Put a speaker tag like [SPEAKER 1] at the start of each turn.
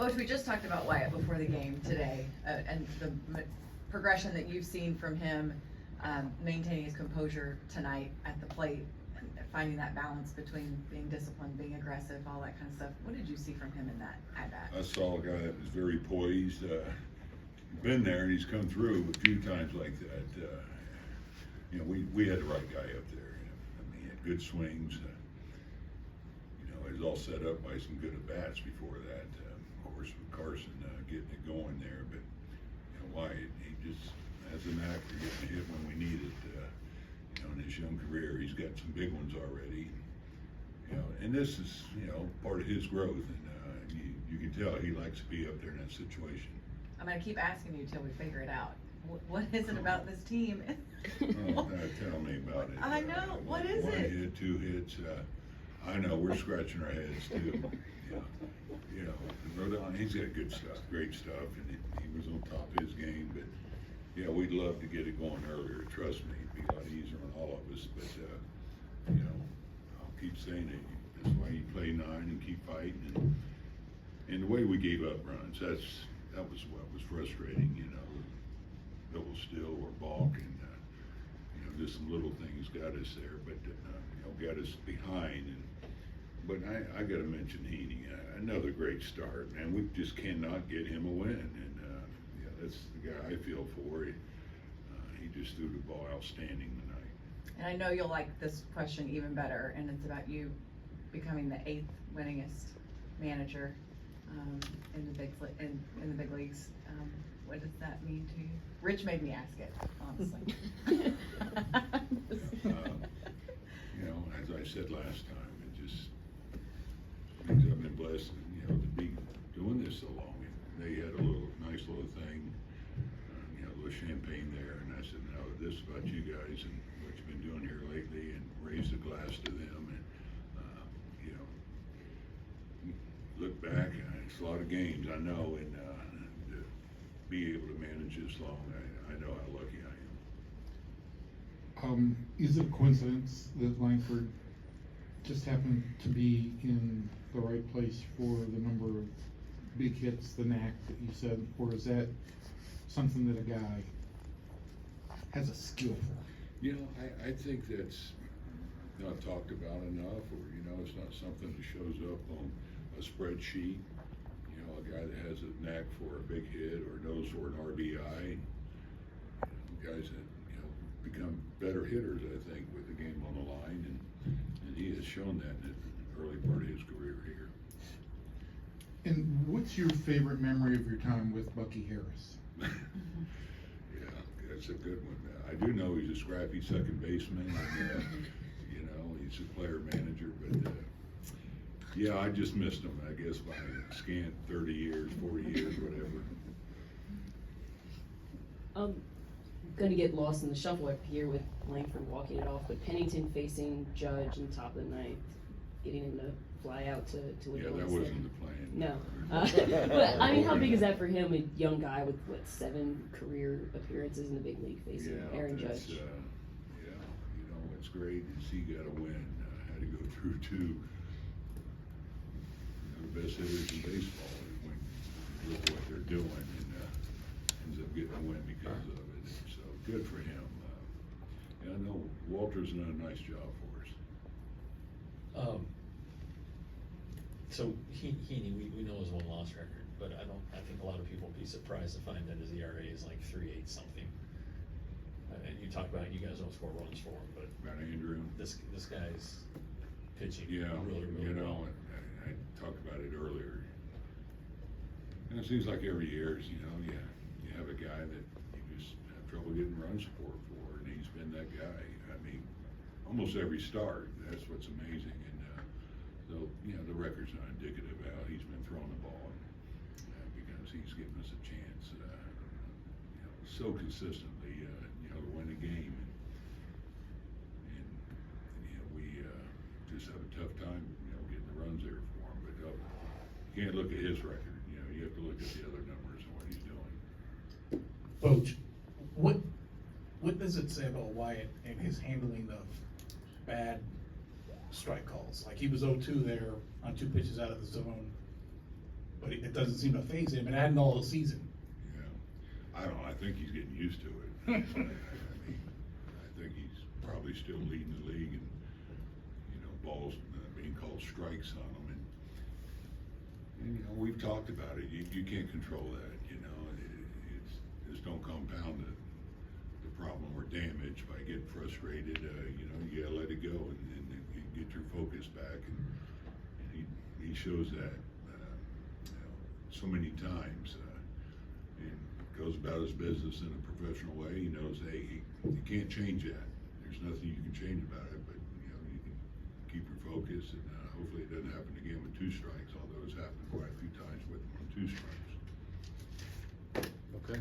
[SPEAKER 1] Bochy, we just talked about Wyatt before the game today, and the progression that you've seen from him, maintaining his composure tonight at the plate, and finding that balance between being disciplined, being aggressive, all that kind of stuff. What did you see from him in that at-bat?
[SPEAKER 2] I saw a guy that was very poised, been there, and he's come through a few times like that. You know, we had the right guy up there. I mean, he had good swings. You know, he was all set up by some good at-bats before that. Of course, with Carson getting it going there, but you know, Wyatt, he just has a knack for getting a hit when we need it. You know, in his young career, he's got some big ones already. You know, and this is, you know, part of his growth, and you can tell he likes to be up there in that situation.
[SPEAKER 1] I'm gonna keep asking you till we figure it out. What is it about this team?
[SPEAKER 2] Oh, tell me about it.
[SPEAKER 1] I know. What is
[SPEAKER 2] one
[SPEAKER 1] it?
[SPEAKER 2] One hit, 2 hits. I know we're scratching our heads too. You know, Rodon, he's got good stuff, great stuff, and he was on top of his game. But yeah, we'd love to get it going earlier. Trust me, it'd be a lot easier on all of us. But you know, I'll keep saying it. That's why you play 9 and keep fighting. And the way we gave up runs, that was what was frustrating. You know, double still or balk, and you know, just some little things got us there, but you know, got us behind. But I got to mention Heaney, another great start, and we just cannot get him a win. And yeah, that's the guy I feel for. He just threw the ball outstanding tonight.
[SPEAKER 1] And I know you'll like this question even better, and it's about you becoming the 8th winningest manager in the big leagues. What does that mean to you? Rich made me ask it, honestly.
[SPEAKER 2] You know, as I said last time, it just means I've been blessed, you know, to be doing this so long. They had a nice little thing, you know, a little champagne there, and I said, "No, this is about you guys and what you've been doing here lately," and raised a glass to them. And you know, look back, it's a lot of games, I know, and to be able to manage this long, I know how lucky I am.
[SPEAKER 3] Is it a coincidence that Langford just happened to be in the right place for the number of big hits, the knack that you said, or is that something that a guy has a skill for?
[SPEAKER 2] You know, I think that's not talked about enough, or, you know, it's not something that shows up on a spreadsheet. You know, a guy that has a knack for a big hit or knows for an RBI. You know, guys that, you know, become better hitters, I think, with the game on the line, and he has shown that in the early part of his career here.
[SPEAKER 3] And what's your favorite memory of your time with Bochy Harris?
[SPEAKER 2] Yeah, that's a good one. I do know he's a scrappy second baseman, and, you know, he's a player manager, but yeah, I just missed him, I guess, by a scant 30 years, 40 years, whatever.
[SPEAKER 4] Going to get lost in the shuffle up here with Langford walking it off, but Pennington facing Judge in the top of the ninth, getting him to fly out to win.
[SPEAKER 2] Yeah, that wasn't the plan.
[SPEAKER 4] No. But I mean, how big is that for him, a young guy with, what, 7 career appearances in the big league facing Aaron Judge?
[SPEAKER 2] Yeah, you know, it's great to see you got to win. Had to go through 2 the best hitters in baseball when you look at what they're doing, and ends up getting a win because of it. So good for him. And I know Walter's done a nice job for us.
[SPEAKER 5] So Heaney, we know his 1-loss record, but I think a lot of people will be surprised to find that his ERA is like 3.8 something. And you talk about, you guys don't score runs for him, but
[SPEAKER 2] About Andrew.
[SPEAKER 5] this guy's pitching
[SPEAKER 2] Yeah,
[SPEAKER 5] really
[SPEAKER 2] you know,
[SPEAKER 5] well.
[SPEAKER 2] I talked about it earlier. And it seems like every year, you know, you have a guy that you just have trouble getting run support for, and he's been that guy. I mean, almost every start. That's what's amazing. And so, you know, the record's not indicative of how he's been throwing the ball, because he's given us a chance, you know, so consistently, you know, to win the game. And you know, we just have a tough time, you know, getting the runs there for him. But you can't look at his record. You know, you have to look at the other numbers and what he's doing.
[SPEAKER 6] Coach, what does it say about Wyatt and his handling of bad strike calls? Like, he was 0-2 there on 2 pitches out of the zone. but it doesn't seem to faze him, and it hadn't all season.
[SPEAKER 2] Yeah, I don't know, I think he's getting used to it. I mean, I think he's probably still leading the league and, you know, balls being called strikes on him, and, you know, we've talked about it, you can't control that, you know, it's, just don't compound the problem or damage by getting frustrated, you know, you gotta let it go and get your focus back, and he shows that, you know, so many times, and goes about his business in a professional way. He knows, hey, you can't change that. There's nothing you can change about it, but, you know, you can keep your focus, and hopefully it doesn't happen again with 2 strikes, although it's happened quite a few times with him on 2 strikes.
[SPEAKER 7] Okay.